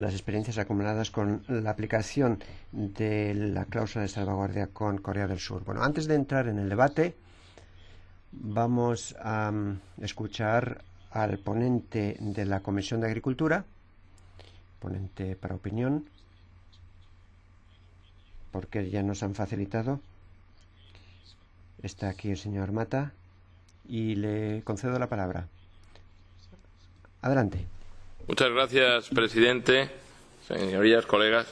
las experiencias acumuladas con la aplicación de la cláusula de salvaguardia con Corea del Sur. Bueno, antes de entrar en el debate, vamos a escuchar al ponente de la Comisión de Agricultura, ponente para opinión, porque ya nos han facilitado. Está aquí el señor Mata y le concedo la palabra. Adelante. Muchas gracias, presidente, señorías, colegas.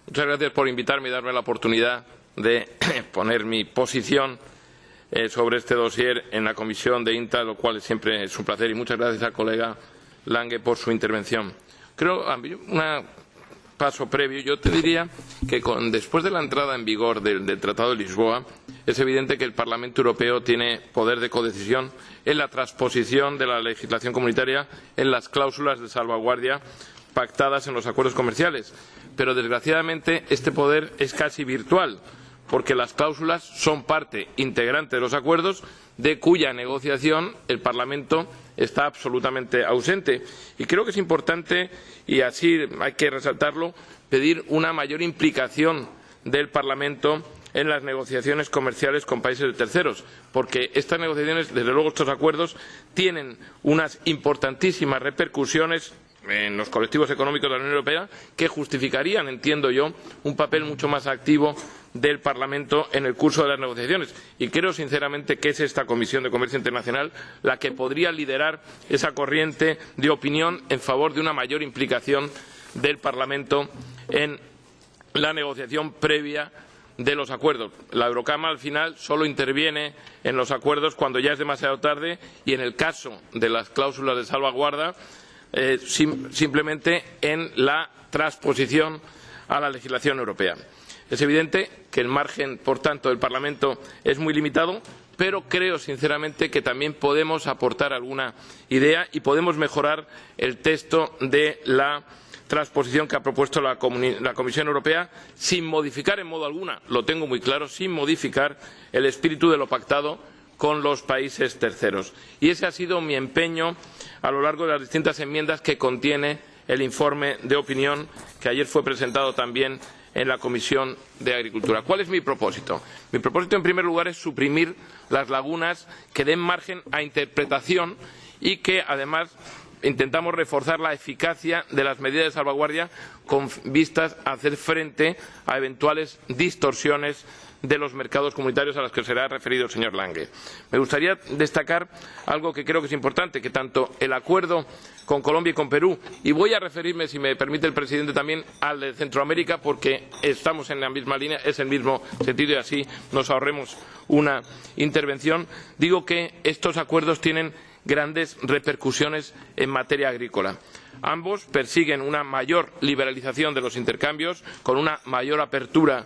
Muchas gracias por invitarme y darme la oportunidad de poner mi posición sobre este dossier en la comisión de INTA, lo cual siempre es un placer. Y muchas gracias al colega Lange por su intervención. Creo, un paso previo, yo te diría que después de la entrada en vigor del Tratado de Lisboa, es evidente que el Parlamento Europeo tiene poder de codecisión en la transposición de la legislación comunitaria en las cláusulas de salvaguardia pactadas en los acuerdos comerciales. Pero, desgraciadamente, este poder es casi virtual, porque las cláusulas son parte integrante de los acuerdos, de cuya negociación el Parlamento está absolutamente ausente. Y creo que es importante, y así hay que resaltarlo, pedir una mayor implicación del Parlamento en las negociaciones comerciales con países terceros, porque estas negociaciones, desde luego estos acuerdos, tienen unas importantísimas repercusiones en los colectivos económicos de la Unión Europea que justificarían, entiendo yo, un papel mucho más activo del Parlamento en el curso de las negociaciones. Y creo sinceramente que es esta Comisión de Comercio Internacional la que podría liderar esa corriente de opinión en favor de una mayor implicación del Parlamento en la negociación previa de los acuerdos. La Eurocámara, al final, solo interviene en los acuerdos cuando ya es demasiado tarde y, en el caso de las cláusulas de salvaguardia, simplemente en la transposición a la legislación europea. Es evidente que el margen, por tanto, del Parlamento es muy limitado, pero creo sinceramente que también podemos aportar alguna idea y podemos mejorar el texto de la transposición que ha propuesto la Comisión Europea, sin modificar en modo alguno, lo tengo muy claro, sin modificar el espíritu de lo pactado con los países terceros. Y ese ha sido mi empeño a lo largo de las distintas enmiendas que contiene el informe de opinión que ayer fue presentado también en la Comisión de Agricultura. ¿Cuál es mi propósito? Mi propósito, en primer lugar, es suprimir las lagunas que den margen a interpretación y que, además, intentamos reforzar la eficacia de las medidas de salvaguardia con vistas a hacer frente a eventuales distorsiones de los mercados comunitarios a las que se ha referido el señor Lange. Me gustaría destacar algo que creo que es importante, que tanto el acuerdo con Colombia y con Perú, y voy a referirme, si me permite el presidente, también al de Centroamérica, porque estamos en la misma línea, es el mismo sentido y así nos ahorremos una intervención, digo que estos acuerdos tienen grandes repercusiones en materia agrícola. Ambos persiguen una mayor liberalización de los intercambios, con una mayor apertura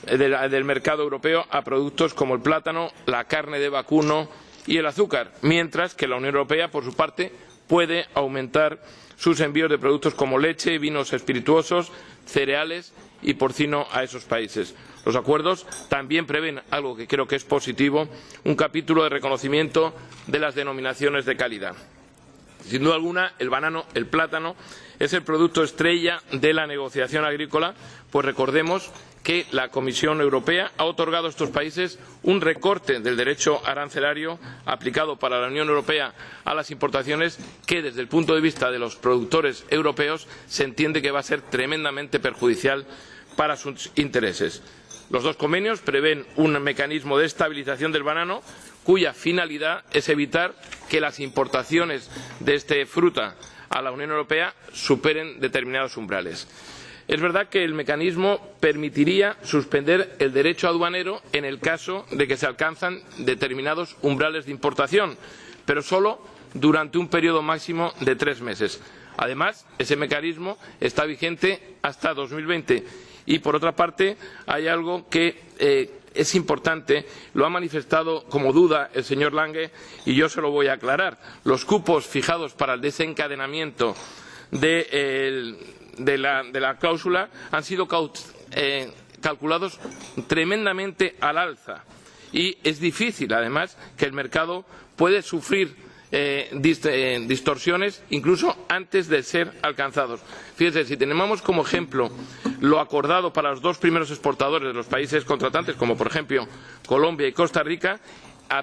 del mercado europeo a productos como el plátano, la carne de vacuno y el azúcar, mientras que la Unión Europea, por su parte, puede aumentar sus envíos de productos como leche, vinos espirituosos, cereales y porcino a esos países. Los acuerdos también prevén algo que creo que es positivo, un capítulo de reconocimiento de las denominaciones de calidad. Sin duda alguna, el banano, el plátano, es el producto estrella de la negociación agrícola, pues recordemos que la Comisión Europea ha otorgado a estos países un recorte del derecho arancelario aplicado para la Unión Europea a las importaciones que, desde el punto de vista de los productores europeos, se entiende que va a ser tremendamente perjudicial para sus intereses. Los dos convenios prevén un mecanismo de estabilización del banano cuya finalidad es evitar que las importaciones de esta fruta a la Unión Europea superen determinados umbrales. Es verdad que el mecanismo permitiría suspender el derecho aduanero en el caso de que se alcanzan determinados umbrales de importación, pero solo durante un periodo máximo de 3 meses. Además, ese mecanismo está vigente hasta 2020 y, por otra parte, hay algo que es importante, lo ha manifestado como duda el señor Lange y yo se lo voy a aclarar. Los cupos fijados para el desencadenamiento de la cláusula han sido calculados tremendamente al alza y es difícil, además, que el mercado puede sufrir distorsiones incluso antes de ser alcanzados. Fíjense, si tenemos como ejemplo lo acordado para los dos primeros exportadores de los países contratantes, como por ejemplo Colombia y Costa Rica,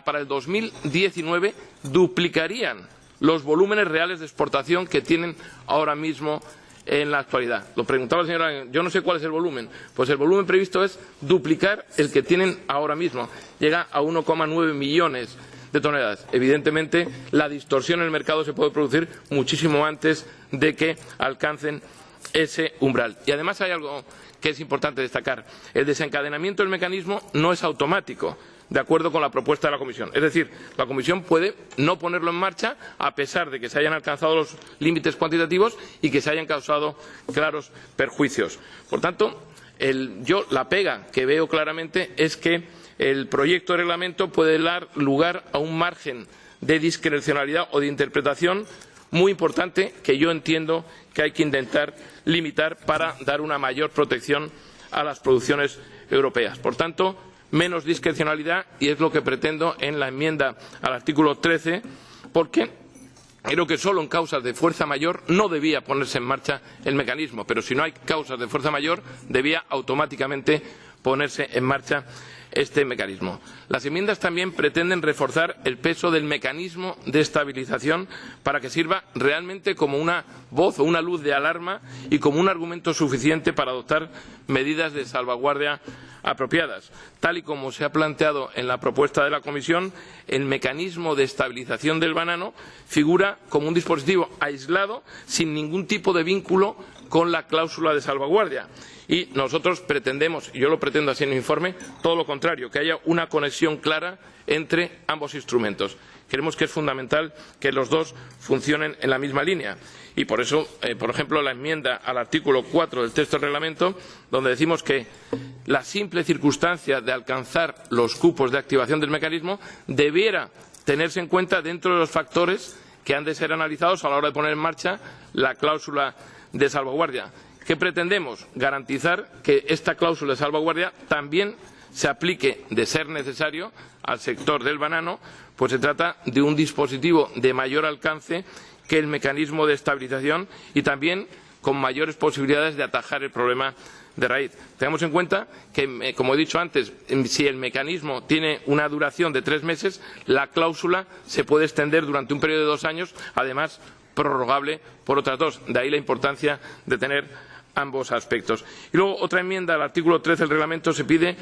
para el 2019 duplicarían los volúmenes reales de exportación que tienen ahora mismo en la actualidad. Lo preguntaba la señora, yo no sé cuál es el volumen. Pues el volumen previsto es duplicar el que tienen ahora mismo. Llega a 1,9 millones de toneladas. Evidentemente, la distorsión en el mercado se puede producir muchísimo antes de que alcancen ese umbral. Y además hay algo que es importante destacar. El desencadenamiento del mecanismo no es automático, de acuerdo con la propuesta de la Comisión. Es decir, la Comisión puede no ponerlo en marcha a pesar de que se hayan alcanzado los límites cuantitativos y que se hayan causado claros perjuicios. Por tanto, la pega que veo claramente es que el proyecto de reglamento puede dar lugar a un margen de discrecionalidad o de interpretación muy importante que yo entiendo que hay que intentar limitar para dar una mayor protección a las producciones europeas. Por tanto, menos discrecionalidad, y es lo que pretendo en la enmienda al artículo 13, porque creo que solo en causas de fuerza mayor no debía ponerse en marcha el mecanismo, pero si no hay causas de fuerza mayor, debía automáticamente ponerse en marcha este mecanismo. Las enmiendas también pretenden reforzar el peso del mecanismo de estabilización para que sirva realmente como una voz o una luz de alarma y como un argumento suficiente para adoptar medidas de salvaguardia apropiadas. Tal y como se ha planteado en la propuesta de la Comisión, el mecanismo de estabilización del banano figura como un dispositivo aislado sin ningún tipo de vínculo con la cláusula de salvaguardia. Y nosotros pretendemos, y yo lo pretendo así en el informe, todo lo contrario, que haya una conexión clara entre ambos instrumentos. Creemos que es fundamental que los dos funcionen en la misma línea. Y por eso, por ejemplo, la enmienda al artículo 4 del texto del reglamento, donde decimos que la simple circunstancia de alcanzar los cupos de activación del mecanismo debiera tenerse en cuenta dentro de los factores que han de ser analizados a la hora de poner en marcha la cláusula de salvaguardia. ¿Qué pretendemos? Garantizar que esta cláusula de salvaguardia también se aplique, de ser necesario, al sector del banano, pues se trata de un dispositivo de mayor alcance que el mecanismo de estabilización y también con mayores posibilidades de atajar el problema de raíz. Tengamos en cuenta que, como he dicho antes, si el mecanismo tiene una duración de 3 meses, la cláusula se puede extender durante un periodo de 2 años, además prorrogable por otras 2. De ahí la importancia de tener ambos aspectos. Y luego, otra enmienda al artículo 13 del reglamento se pide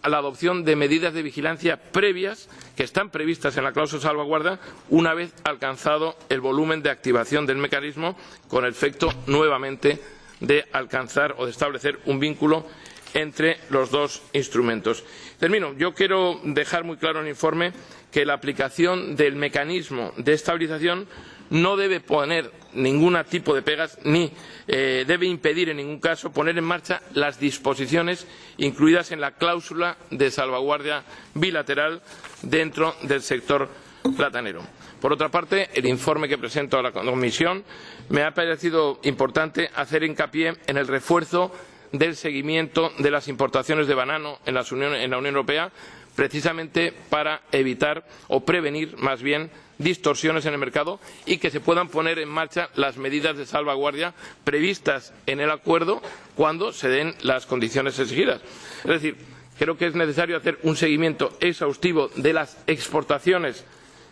a la adopción de medidas de vigilancia previas que están previstas en la cláusula de salvaguardia una vez alcanzado el volumen de activación del mecanismo, con el efecto nuevamente de alcanzar o de establecer un vínculo entre los dos instrumentos. Termino. Yo quiero dejar muy claro en el informe que la aplicación del mecanismo de estabilización no debe poner ningún tipo de pegas ni debe impedir en ningún caso poner en marcha las disposiciones incluidas en la cláusula de salvaguardia bilateral dentro del sector platanero. Por otra parte, el informe que presento a la Comisión me ha parecido importante hacer hincapié en el refuerzo del seguimiento de las importaciones de banano en la Unión Europea, precisamente para evitar o prevenir, más bien, distorsiones en el mercado y que se puedan poner en marcha las medidas de salvaguardia previstas en el acuerdo cuando se den las condiciones exigidas. Es decir, creo que es necesario hacer un seguimiento exhaustivo de las exportaciones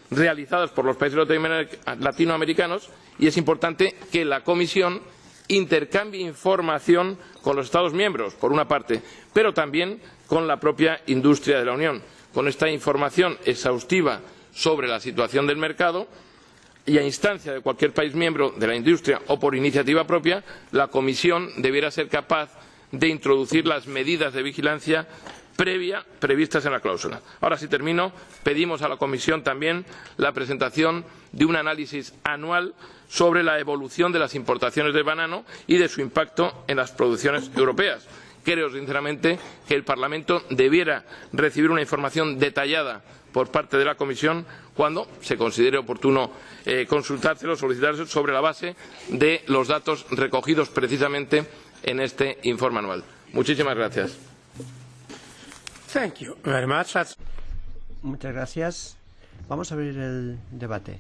realizadas por los países latinoamericanos y es importante que la Comisión intercambie información con los Estados miembros, por una parte, pero también con la propia industria de la Unión. Con esta información exhaustiva sobre la situación del mercado y a instancia de cualquier país miembro de la industria o por iniciativa propia, la Comisión debiera ser capaz de introducir las medidas de vigilancia previa previstas en la cláusula. Ahora sí termino. Pedimos a la Comisión también la presentación de un análisis anual sobre la evolución de las importaciones de banano y de su impacto en las producciones europeas. Creo sinceramente que el Parlamento debiera recibir una información detallada por parte de la Comisión cuando se considere oportuno consultárselo, solicitárselo sobre la base de los datos recogidos precisamente en este informe anual. Muchísimas gracias. Muchas gracias. Vamos a abrir el debate.